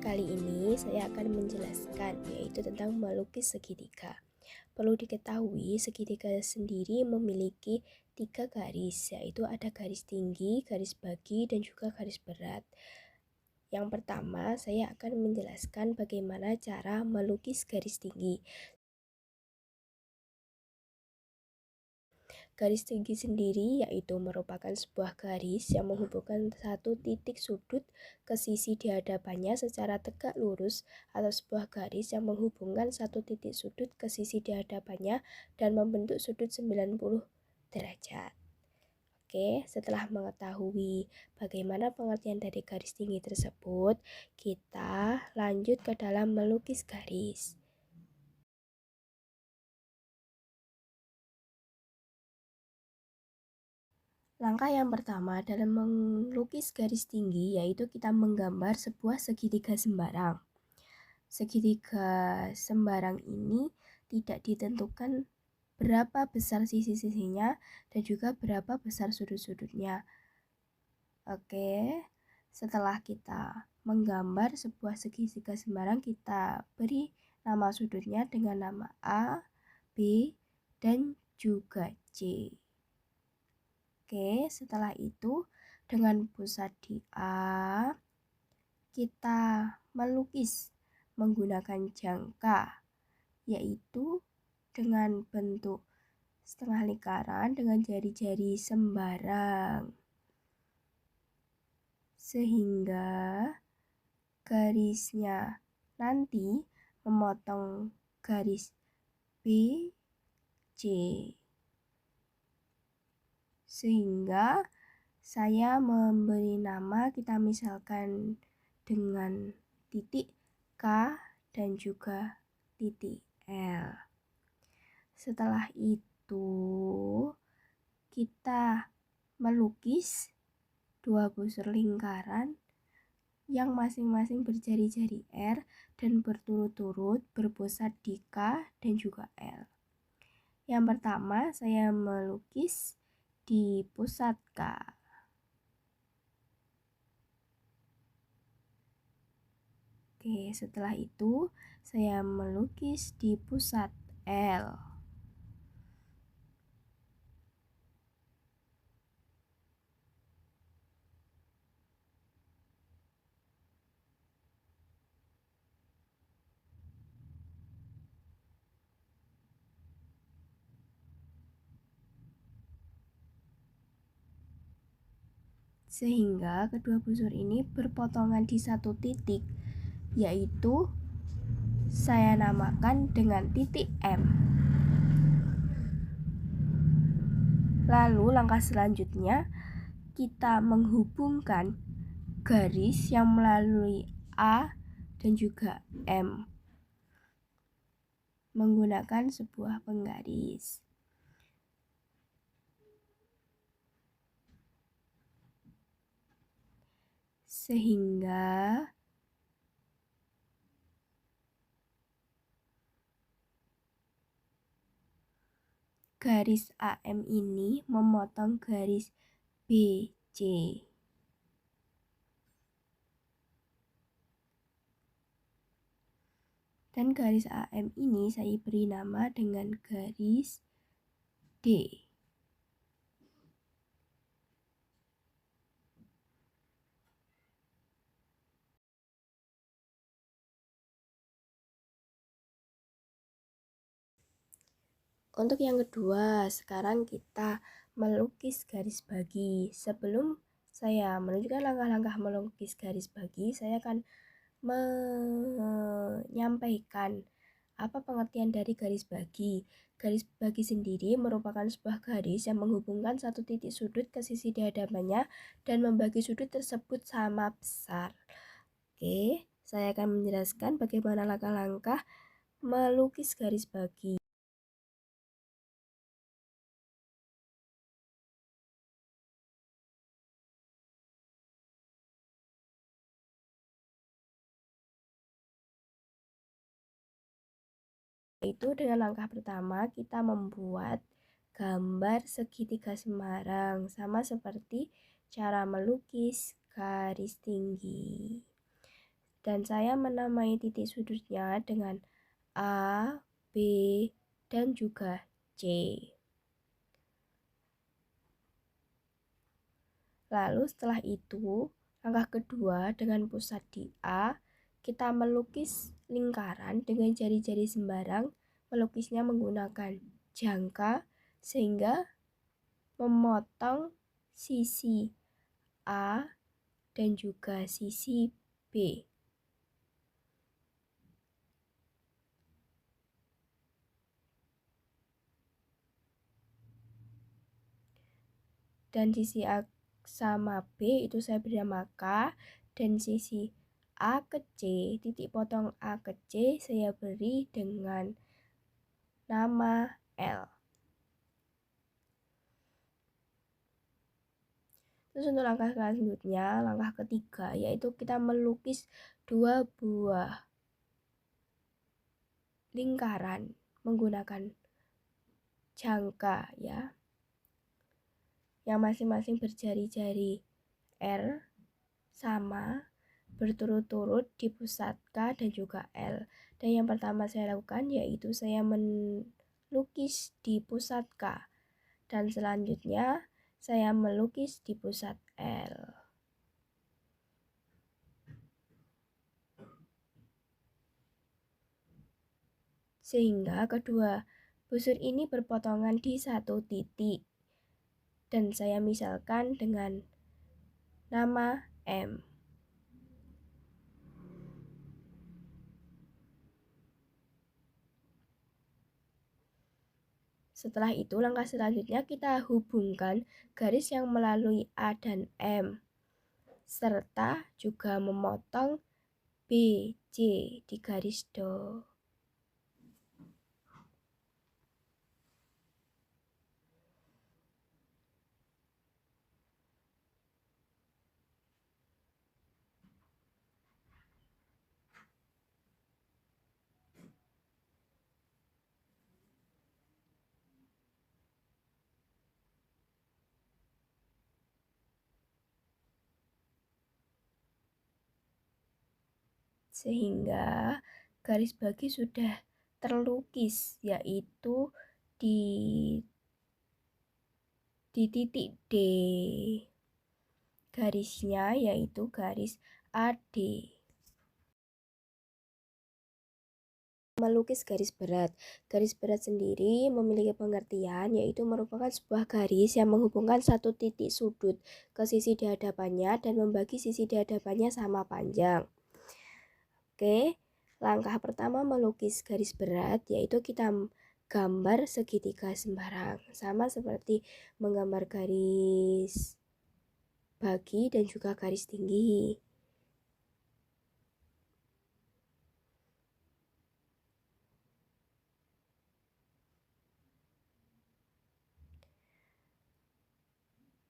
Kali ini saya akan menjelaskan yaitu tentang melukis segitiga. Perlu diketahui segitiga sendiri memiliki 3 garis, yaitu ada garis tinggi, garis bagi, dan juga garis berat. Yang pertama, saya akan menjelaskan bagaimana cara melukis garis tinggi. Garis tinggi sendiri yaitu merupakan sebuah garis yang menghubungkan satu titik sudut ke sisi di hadapannya secara tegak lurus, atau sebuah garis yang menghubungkan satu titik sudut ke sisi di hadapannya dan membentuk sudut 90 derajat. Oke, setelah mengetahui bagaimana pengertian dari garis tinggi tersebut, kita lanjut ke dalam melukis garis. Langkah yang pertama dalam melukis garis tinggi yaitu kita menggambar sebuah segitiga sembarang. Segitiga sembarang ini tidak ditentukan berapa besar sisi-sisinya dan juga berapa besar sudut-sudutnya. Oke, setelah kita menggambar sebuah segitiga sembarang, kita beri nama sudutnya dengan nama A, B, dan juga C. Oke, setelah itu dengan pusat di A, kita melukis menggunakan jangka, yaitu dengan bentuk setengah lingkaran dengan jari-jari sembarang. Sehingga garisnya nanti memotong garis B, C. Sehingga saya memberi nama, kita misalkan dengan titik K dan juga titik L. Setelah itu kita melukis 2 busur lingkaran yang masing-masing berjari-jari R dan berturut-turut berpusat di K dan juga L. Yang pertama saya melukis di pusat K. Oke, setelah itu saya melukis di pusat L. Sehingga kedua busur ini berpotongan di satu titik, yaitu saya namakan dengan titik M. Lalu langkah selanjutnya kita menghubungkan garis yang melalui A dan juga M menggunakan sebuah penggaris. Sehingga garis AM ini memotong garis BC. Dan garis AM ini saya beri nama dengan garis D. Untuk yang kedua, sekarang kita melukis garis bagi. Sebelum saya menunjukkan langkah-langkah melukis garis bagi, saya akan menyampaikan apa pengertian dari garis bagi. Garis bagi sendiri merupakan sebuah garis yang menghubungkan satu titik sudut ke sisi di hadapannya dan membagi sudut tersebut sama besar. Oke, saya akan menjelaskan bagaimana langkah-langkah melukis garis bagi. Itu dengan langkah pertama kita membuat gambar segitiga sembarang, sama seperti cara melukis garis tinggi. Dan saya menamai titik sudutnya dengan A, B, dan juga C. Lalu setelah itu, langkah kedua dengan pusat di A, kita melukis lingkaran dengan jari-jari sembarang, melukisnya menggunakan jangka sehingga memotong sisi A dan juga sisi B. Dan sisi A sama B itu saya beri nama K, dan sisi A ke C, titik potong A ke C saya beri dengan nama L. Terus untuk langkah selanjutnya, langkah ketiga, yaitu kita melukis dua buah lingkaran menggunakan jangka ya, yang masing-masing berjari-jari R sama berturut-turut di pusat K dan juga L. Dan yang pertama saya lakukan yaitu saya melukis di pusat K, dan selanjutnya saya melukis di pusat L. Sehingga kedua busur ini berpotongan di satu titik. Dan saya misalkan dengan nama M. Setelah itu, langkah selanjutnya kita hubungkan garis yang melalui A dan M, serta juga memotong B, C di garis do. Sehingga garis bagi sudah terlukis, yaitu di titik D. Garisnya yaitu garis AD. Melukis garis berat. Garis berat sendiri memiliki pengertian yaitu merupakan sebuah garis yang menghubungkan satu titik sudut ke sisi di hadapannya dan membagi sisi di hadapannya sama panjang. Oke, langkah pertama melukis garis berat yaitu kita gambar segitiga sembarang, sama seperti menggambar garis bagi dan juga garis tinggi.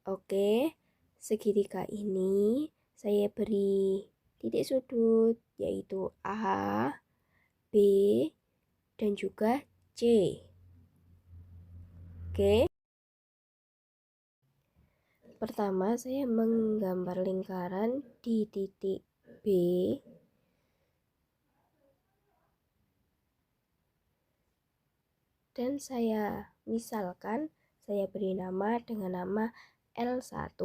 Oke, segitiga ini saya beri titik sudut yaitu A, B, dan juga C. Oke. Pertama, saya menggambar lingkaran di titik B. Dan saya misalkan saya beri nama dengan nama L1.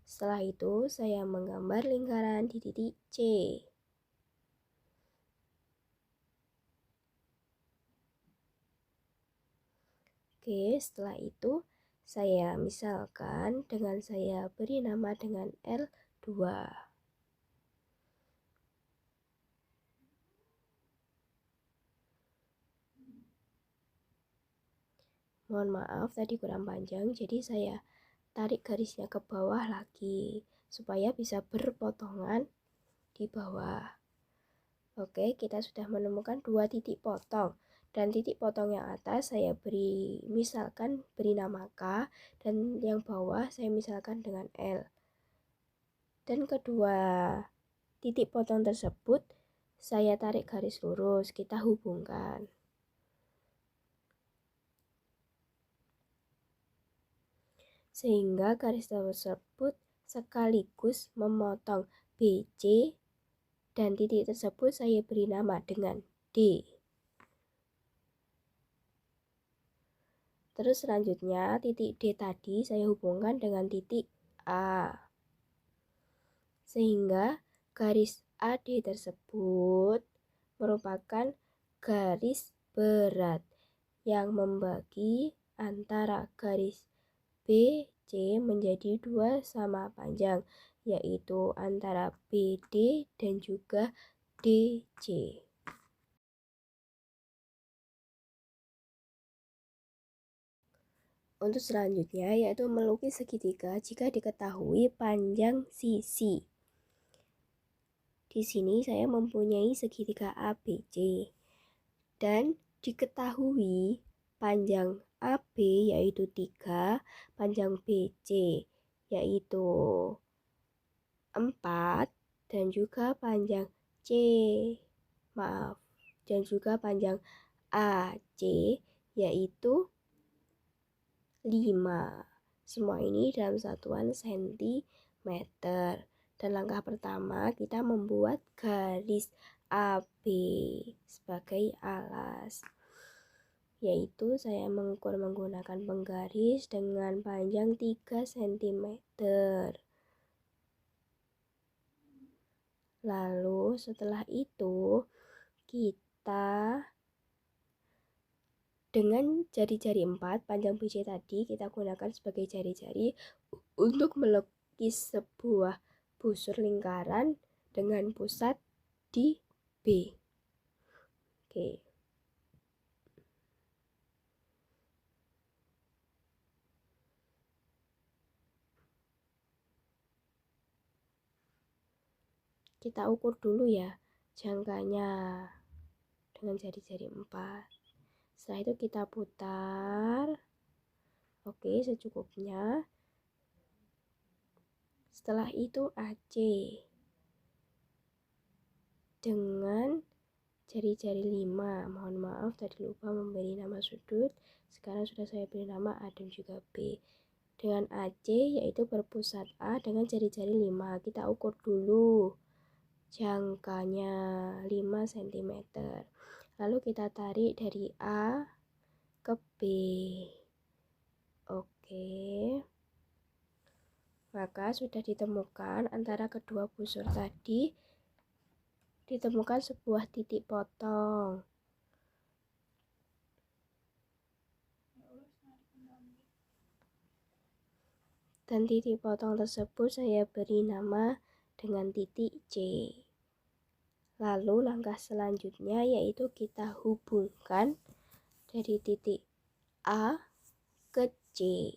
Setelah itu, saya menggambar lingkaran di titik C. Oke, setelah itu saya misalkan dengan saya beri nama dengan L2. Mohon maaf tadi kurang panjang, jadi saya tarik garisnya ke bawah lagi supaya bisa berpotongan di bawah. Oke, kita sudah menemukan dua titik potong, dan titik potong yang atas saya beri misalkan beri nama K, dan yang bawah saya misalkan dengan L. Dan kedua titik potong tersebut saya tarik garis lurus, kita hubungkan. Sehingga garis tersebut sekaligus memotong BC dan titik tersebut saya beri nama dengan D. Terus selanjutnya titik D tadi saya hubungkan dengan titik A. Sehingga garis AD tersebut merupakan garis berat yang membagi antara garis BC menjadi dua sama panjang, yaitu antara BD dan juga DC. Untuk selanjutnya yaitu melukis segitiga jika diketahui panjang sisi. Di sini saya mempunyai segitiga ABC dan diketahui panjang AB yaitu 3, panjang BC yaitu 4 dan juga panjang dan juga panjang AC yaitu 5. Semua ini dalam satuan sentimeter. Dan langkah pertama kita membuat garis AB sebagai alas, yaitu saya mengukur menggunakan penggaris dengan panjang 3 cm. Lalu setelah itu kita dengan jari-jari 4 panjang BC tadi kita gunakan sebagai jari-jari untuk melukis sebuah busur lingkaran dengan pusat di B. Oke. Kita ukur dulu ya jangkanya dengan jari-jari 4. Setelah itu kita putar. Oke, secukupnya. Setelah itu AC dengan jari-jari 5. Mohon maaf tadi lupa memberi nama sudut. Sekarang sudah saya beri nama A dan juga B. Dengan AC yaitu berpusat A dengan jari-jari 5. Kita ukur dulu jangkanya 5 cm. Lalu kita tarik dari A ke B. Oke. Maka sudah ditemukan antara kedua busur tadi ditemukan sebuah titik potong. Dan titik potong tersebut saya beri nama dengan titik C. Lalu langkah selanjutnya yaitu kita hubungkan dari titik A ke C.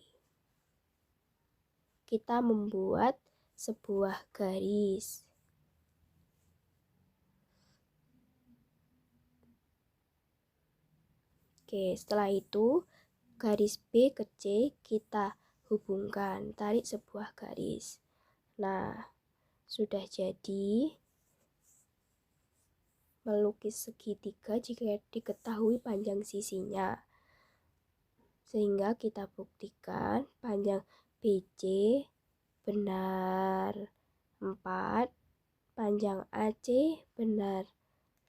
Kita membuat sebuah garis. Oke, setelah itu garis B ke C kita hubungkan, tarik sebuah garis. Nah, sudah jadi melukis segitiga jika diketahui panjang sisinya. Sehingga kita buktikan panjang BC benar 4, panjang AC benar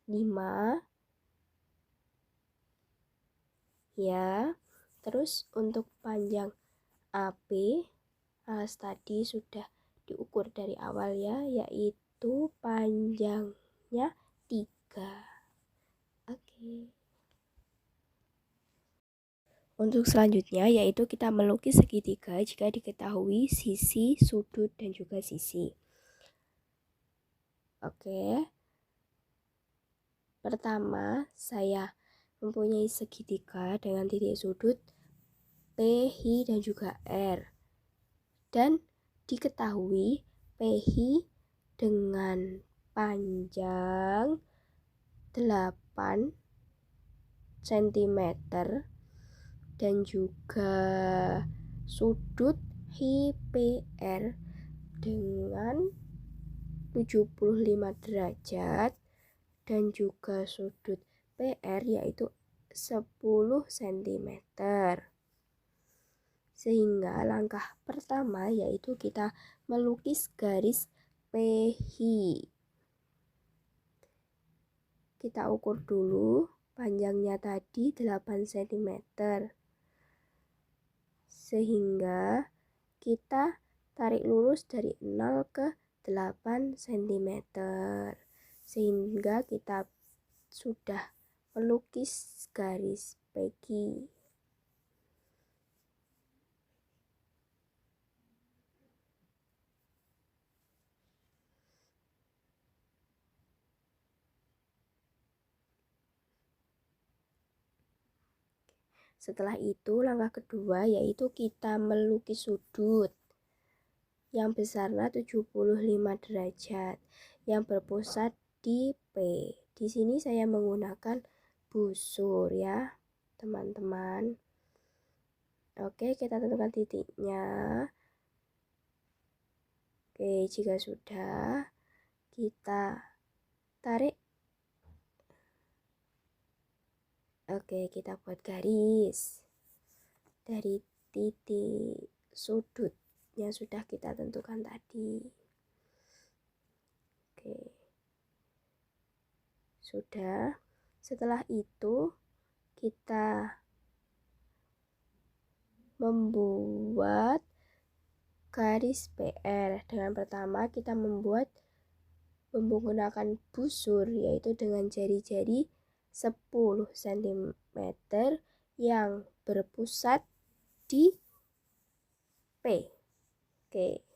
5. Ya, terus untuk panjang AB alas tadi sudah diukur dari awal ya, yaitu panjangnya 3. Oke. Untuk selanjutnya yaitu kita melukis segitiga jika diketahui sisi, sudut, dan juga sisi. Oke. Pertama, saya mempunyai segitiga dengan titik sudut PH dan juga R. Dan diketahui PH dengan panjang 8 cm dan juga sudut HPR dengan 75 derajat dan juga sudut PR yaitu 10 cm. Sehingga langkah pertama yaitu kita melukis garis PH. Kita ukur dulu panjangnya tadi 8 cm. Sehingga kita tarik lurus dari 0 ke 8 cm. Sehingga kita sudah melukis garis PQ. Setelah itu langkah kedua yaitu kita melukis sudut yang besarnya 75 derajat yang berpusat di P. Di sini saya menggunakan busur ya, teman-teman. Oke, kita tentukan titiknya. Oke, jika sudah, kita tarik. Oke, kita buat garis dari titik sudut yang sudah kita tentukan tadi. Oke, sudah. Setelah itu kita membuat garis PR. Dengan pertama kita membuat menggunakan busur, yaitu dengan jari-jari 10 cm yang berpusat di P. Oke.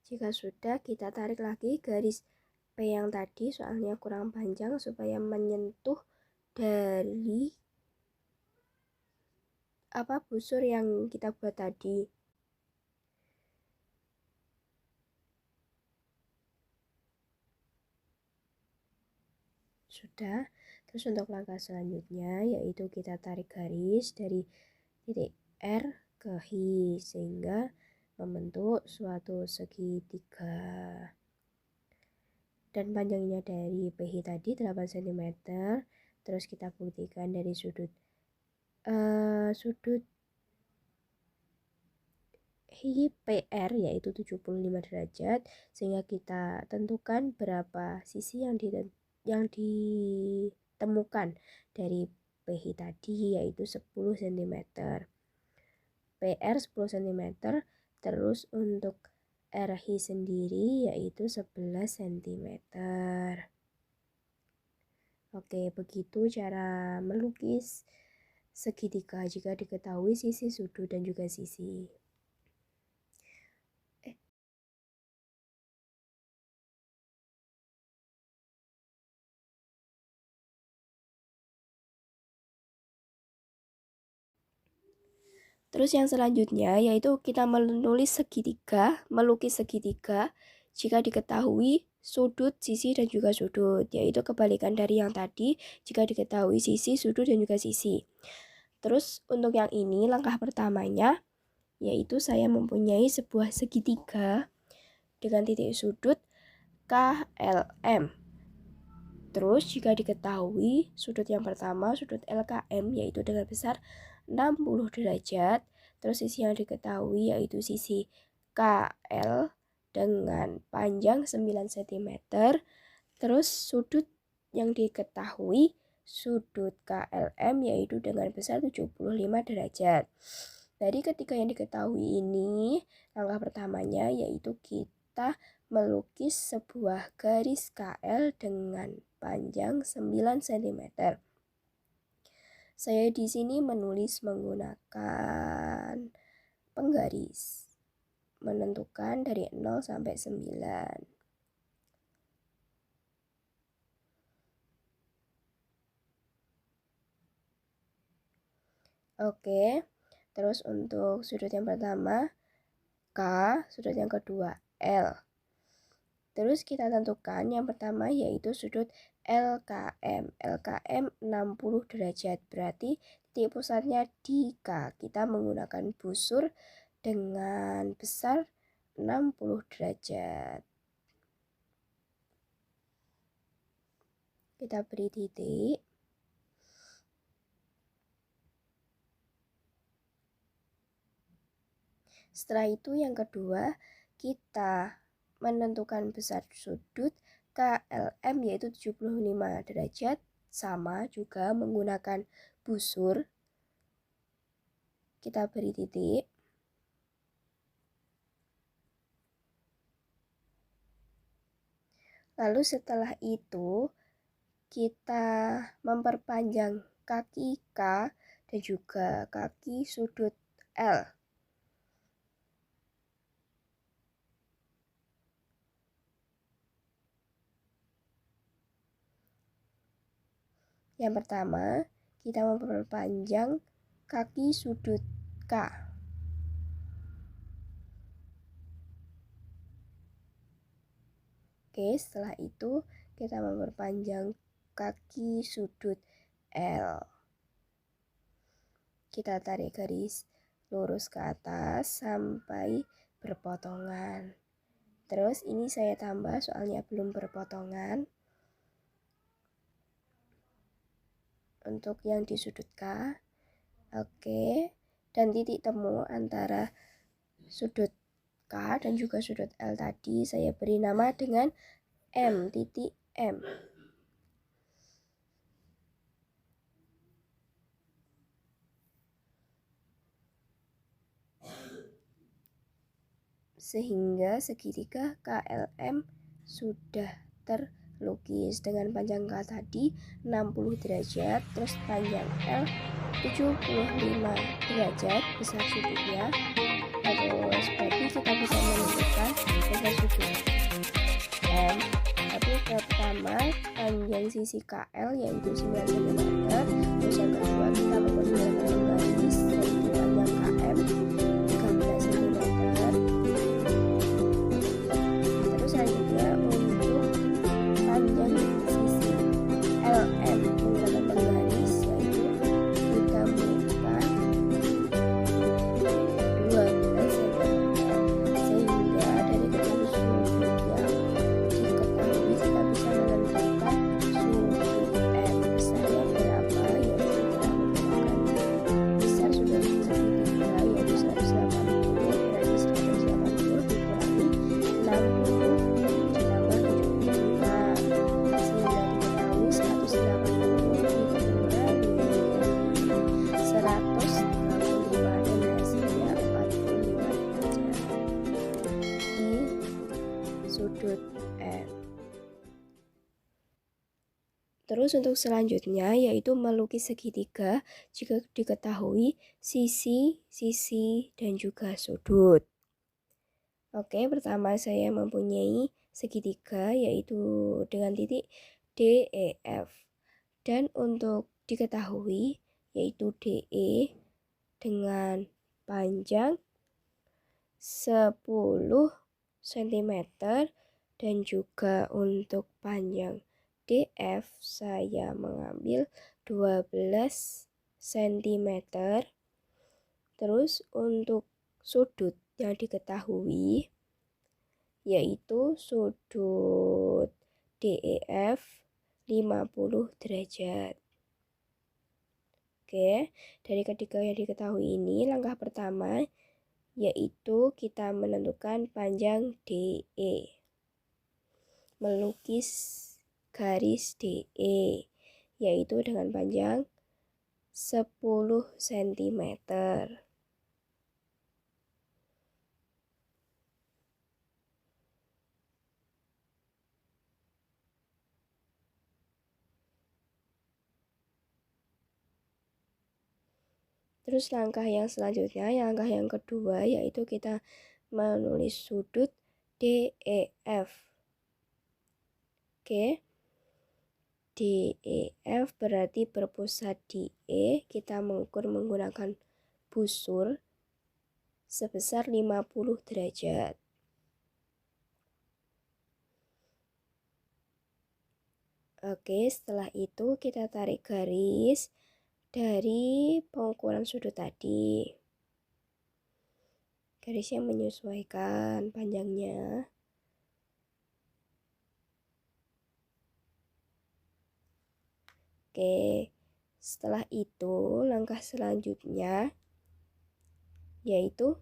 Jika sudah, kita tarik lagi garis P yang tadi, soalnya kurang panjang supaya menyentuh dari busur yang kita buat tadi. Sudah. Terus untuk langkah selanjutnya yaitu kita tarik garis dari titik R ke H sehingga membentuk suatu segitiga. Dan panjangnya dari PH tadi 8 cm. Terus kita buktikan dari sudut PR yaitu 75 derajat, sehingga kita tentukan berapa sisi yang ditemukan dari PH tadi yaitu 10 cm. PR 10 cm, terus untuk RH sendiri yaitu 11 cm. Oke, begitu cara melukis segitiga jika diketahui sisi sudut dan juga sisi. Terus yang selanjutnya yaitu kita melukis segitiga jika diketahui sudut, sisi, dan juga sudut, yaitu kebalikan dari yang tadi jika diketahui sisi, sudut, dan juga sisi. Terus untuk yang ini langkah pertamanya yaitu saya mempunyai sebuah segitiga dengan titik sudut KLM. Terus jika diketahui sudut yang pertama sudut LKM yaitu dengan besar 60 derajat, terus sisi yang diketahui yaitu sisi KL dengan panjang 9 cm, terus sudut yang diketahui sudut KLM yaitu dengan besar 75 derajat. Dari ketika yang diketahui ini, langkah pertamanya yaitu kita melukis sebuah garis KL dengan panjang 9 cm. Saya di sini menulis menggunakan penggaris, menentukan dari 0 sampai 9. Oke, terus untuk sudut yang pertama K, sudut yang kedua L. Terus kita tentukan yang pertama yaitu sudut LKM. LKM 60 derajat, berarti titik pusatnya di K. Kita menggunakan busur dengan besar 60 derajat. Kita beri titik. Setelah itu yang kedua, kita menentukan besar sudut KLM yaitu 75 derajat, sama juga menggunakan busur. Kita beri titik. Lalu setelah itu kita memperpanjang kaki K dan juga kaki sudut L. Yang pertama, kita memperpanjang kaki sudut K. Oke, setelah itu kita memperpanjang kaki sudut L. Kita tarik garis lurus ke atas sampai berpotongan. Terus ini saya tambah soalnya belum berpotongan. Untuk yang di sudut K. Oke, dan titik temu antara sudut K dan juga sudut L tadi saya beri nama dengan M, titik M. Sehingga segitiga KLM sudah terlukis dengan panjang K tadi 60 derajat, terus panjang L 75 derajat besar sudutnya. Terus berarti kita bisa menentukan besar sudut M. Tapi pertama panjang sisi KL yaitu 9 cm. Terus yang kedua kita menggunakan garis yaitu panjang KM 13 cm. Terus selanjutnya untuk panjang sisi LM menggunakan garis yaitu kita menggunakan 12 cm. Sehingga dari kedua sudut yang diketahui kita bisa menentukan sudut M besarnya berapa, yaitu kita menggunakan besar sudut segitiga yaitu 180, berarti 180 dikurangi 60 ditambah 75, sehingga diketahui 180 dikurangi 135 dan hasilnya 45 derajat di sudut M. Terus untuk selanjutnya yaitu melukis segitiga jika diketahui sisi, dan juga sudut. Oke, pertama saya mempunyai segitiga yaitu dengan titik D, E, F. Dan untuk diketahui yaitu DE dengan panjang 10 cm dan juga untuk panjang DF saya mengambil 12 cm. Terus untuk sudut yang diketahui yaitu sudut DEF 50 derajat. Oke, dari ketiga yang diketahui ini langkah pertama yaitu kita menentukan panjang DE. Melukis garis DE yaitu dengan panjang 10 cm. Terus langkah yang selanjutnya, langkah yang kedua yaitu kita menulis sudut DEF. Oke. DEF berarti berpusat di E, kita mengukur menggunakan busur sebesar 50 derajat. Oke, setelah itu kita tarik garis dari pengukuran sudut tadi. Garis yang menyesuaikan panjangnya. Oke, setelah itu langkah selanjutnya yaitu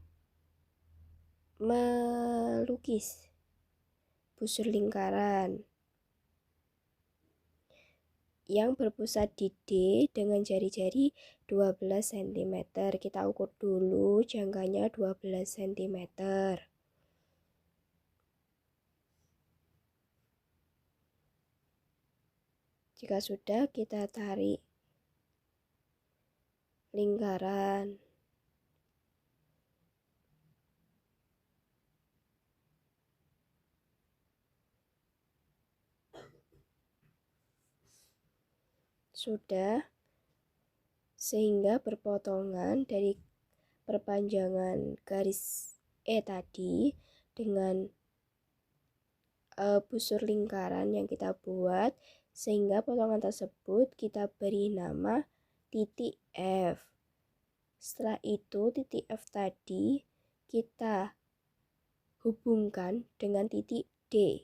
melukis busur lingkaran yang berpusat di D dengan jari-jari 12 cm. Kita ukur dulu jangkanya 12 cm. Jika sudah, kita tarik lingkaran. Sudah, sehingga berpotongan dari perpanjangan garis E tadi dengan busur lingkaran yang kita buat, sehingga potongan tersebut kita beri nama titik F. Setelah itu titik F tadi kita hubungkan dengan titik D.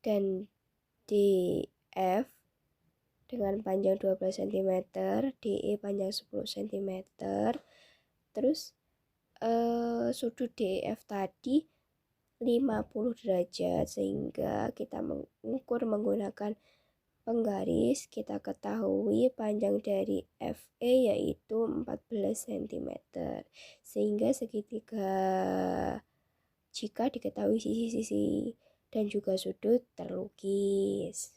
Dan DF dengan panjang 12 cm, DE panjang 10 cm. Terus sudut DEF tadi 50 derajat, sehingga kita mengukur menggunakan penggaris. Kita ketahui panjang dari FE yaitu 14 cm, sehingga segitiga jika diketahui sisi-sisi dan juga sudut terlukis.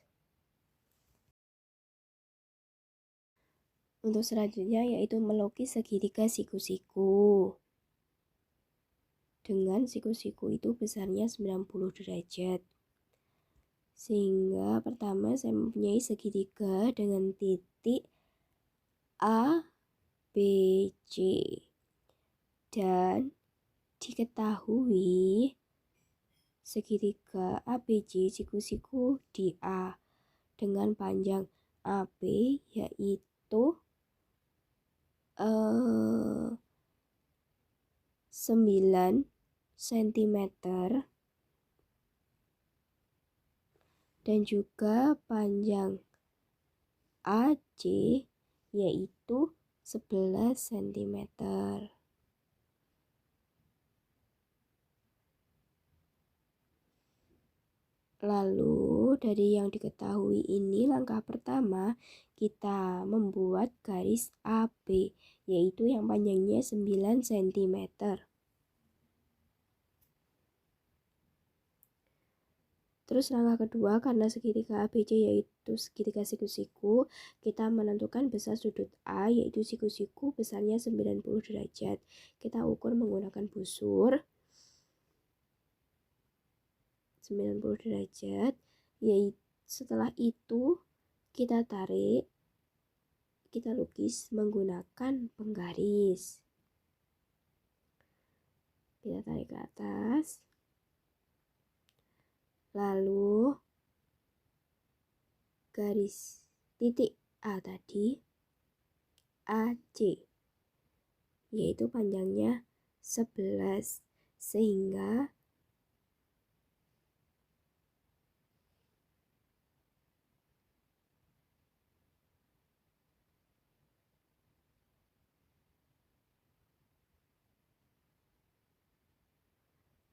Untuk selanjutnya yaitu melukis segitiga siku-siku. Dengan siku-siku itu besarnya 90 derajat. Sehingga pertama saya mempunyai segitiga dengan titik A, B, C. Dan diketahui segitiga ABC siku-siku di A dengan panjang AB yaitu 9 cm dan juga panjang AC yaitu 11 cm. Lalu dari yang diketahui ini, langkah pertama kita membuat garis AB yaitu yang panjangnya 9 cm. Terus langkah kedua, karena segitiga ABC yaitu segitiga siku-siku, kita menentukan besar sudut A yaitu siku-siku besarnya 90 derajat. Kita ukur menggunakan busur 90 derajat. Yaitu setelah itu kita tarik, kita lukis menggunakan penggaris. Kita tarik ke atas. Lalu garis titik A tadi AC yaitu panjangnya 11, sehingga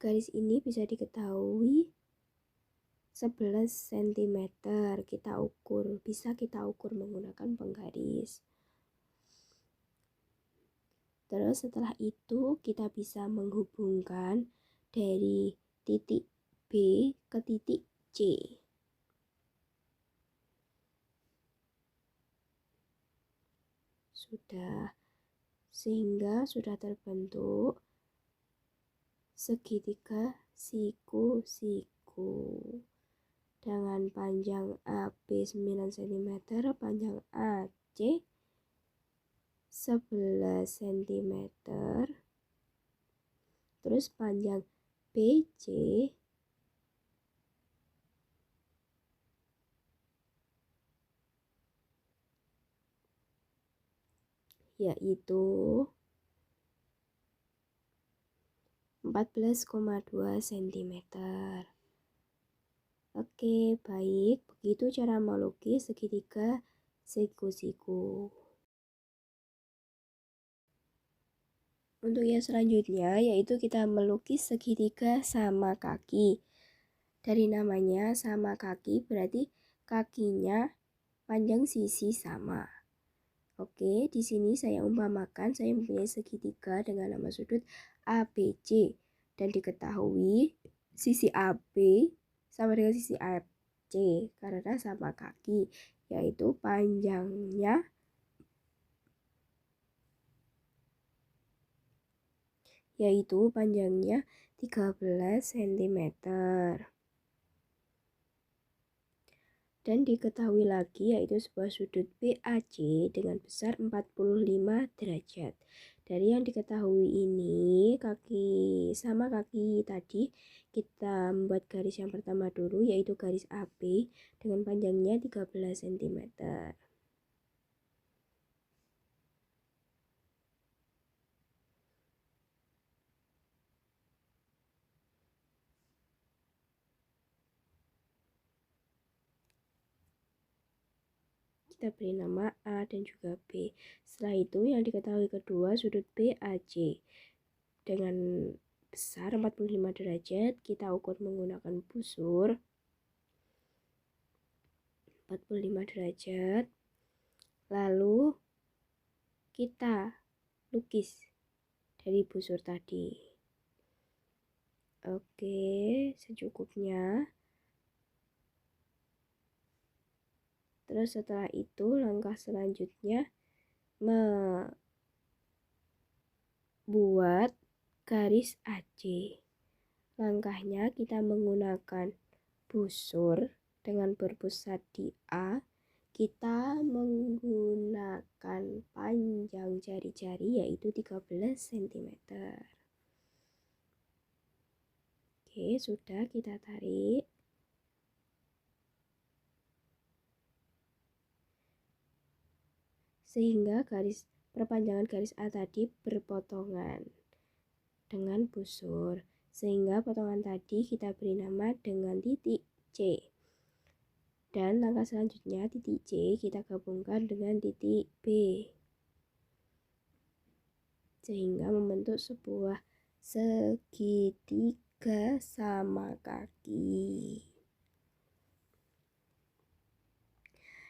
garis ini bisa diketahui 11 cm. Bisa kita ukur menggunakan penggaris. Terus setelah itu kita bisa menghubungkan dari titik B ke titik C. Sudah, sehingga sudah terbentuk segitiga siku-siku dengan panjang AB 9 cm, panjang AC 11 cm. Terus panjang BC yaitu 14,2 cm. Oke, baik. Begitu cara melukis segitiga siku-siku. Untuk yang selanjutnya yaitu kita melukis segitiga sama kaki. Dari namanya sama kaki berarti kakinya panjang sisi sama. Oke, di sini saya umpamakan saya mempunyai segitiga dengan nama sudut ABC dan diketahui sisi AB sama dengan sisi AC karena sama kaki, yaitu panjangnya 13 cm. Dan diketahui lagi yaitu sebuah sudut BAC dengan besar 45 derajat. Dari yang diketahui ini, kaki tadi kita membuat garis yang pertama dulu yaitu garis AB dengan panjangnya 13 cm. Kita beri nama A dan juga B. Setelah itu yang diketahui kedua sudut BAC dengan besar 45 derajat kita ukur menggunakan busur 45 derajat. Lalu kita lukis dari busur tadi. Oke, secukupnya. Terus setelah itu langkah selanjutnya membuat garis AC. Langkahnya kita menggunakan busur dengan berpusat di A. Kita menggunakan panjang jari-jari yaitu 13 cm. Oke, sudah kita tarik. Sehingga perpanjangan garis A tadi berpotongan dengan busur. Sehingga potongan tadi kita beri nama dengan titik C. Dan langkah selanjutnya titik C kita gabungkan dengan titik B. Sehingga membentuk sebuah segitiga sama kaki.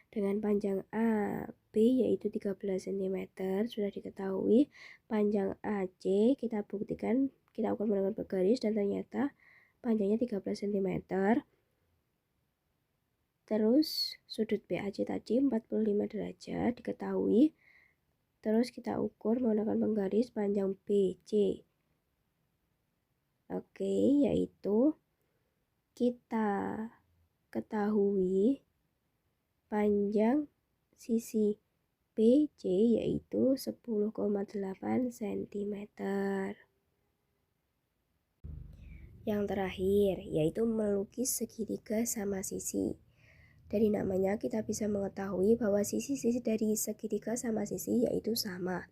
Dengan panjang AB yaitu 13 cm sudah diketahui, panjang AC kita buktikan, kita ukur menggunakan bergaris dan ternyata panjangnya 13 cm. Terus sudut BAC tadi 45 derajat diketahui. Terus kita ukur menggunakan penggaris panjang BC. Oke, yaitu kita ketahui panjang sisi BC yaitu 10,8 cm. Yang terakhir yaitu melukis segitiga sama sisi. Dari namanya kita bisa mengetahui bahwa sisi-sisi dari segitiga sama sisi yaitu sama.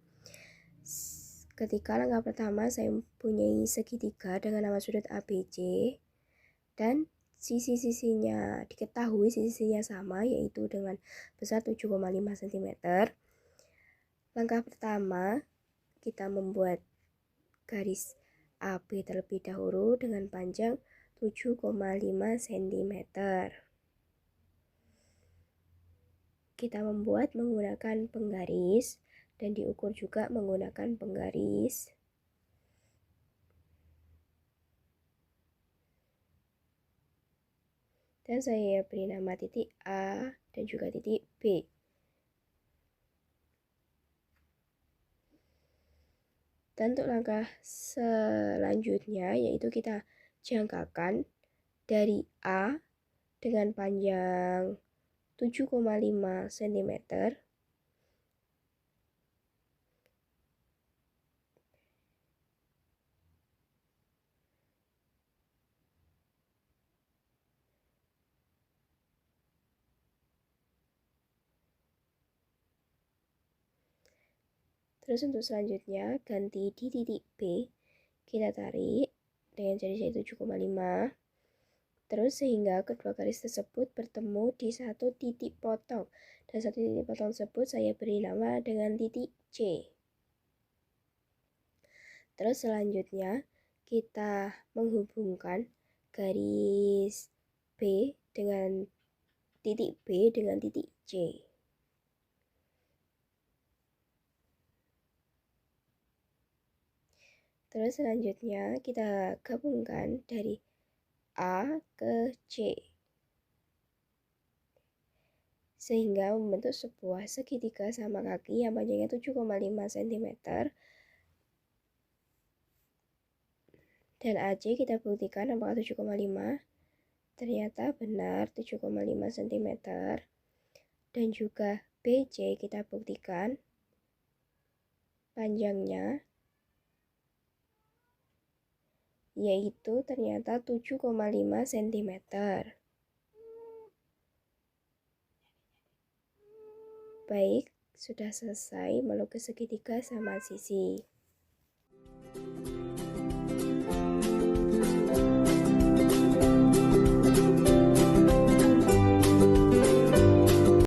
Ketika langkah pertama saya mempunyai segitiga dengan nama sudut ABC dan sisi-sisinya diketahui sisi-sisinya sama yaitu dengan besar 7,5 cm. Langkah pertama kita membuat garis AB terlebih dahulu dengan panjang 7,5 cm. Kita membuat menggunakan penggaris dan diukur juga menggunakan penggaris. Dan saya beri nama titik A dan juga titik B. Dan untuk langkah selanjutnya yaitu kita jangkakan dari A dengan panjang 7,5 cm Terus untuk selanjutnya ganti di titik B, kita tarik dengan jari jari 7,5. Terus sehingga kedua garis tersebut bertemu di satu titik potong. Dan satu titik potong tersebut saya beri nama dengan titik C. Terus selanjutnya kita menghubungkan garis B dengan titik B dengan titik C. Terus selanjutnya kita gabungkan dari A ke C sehingga membentuk sebuah segitiga sama kaki yang panjangnya 7,5 cm. Dan AC kita buktikan apakah 7,5. Ternyata benar 7,5 cm. Dan juga BC kita buktikan panjangnya yaitu ternyata 7,5 cm. Baik, sudah selesai melukis segitiga sama sisi.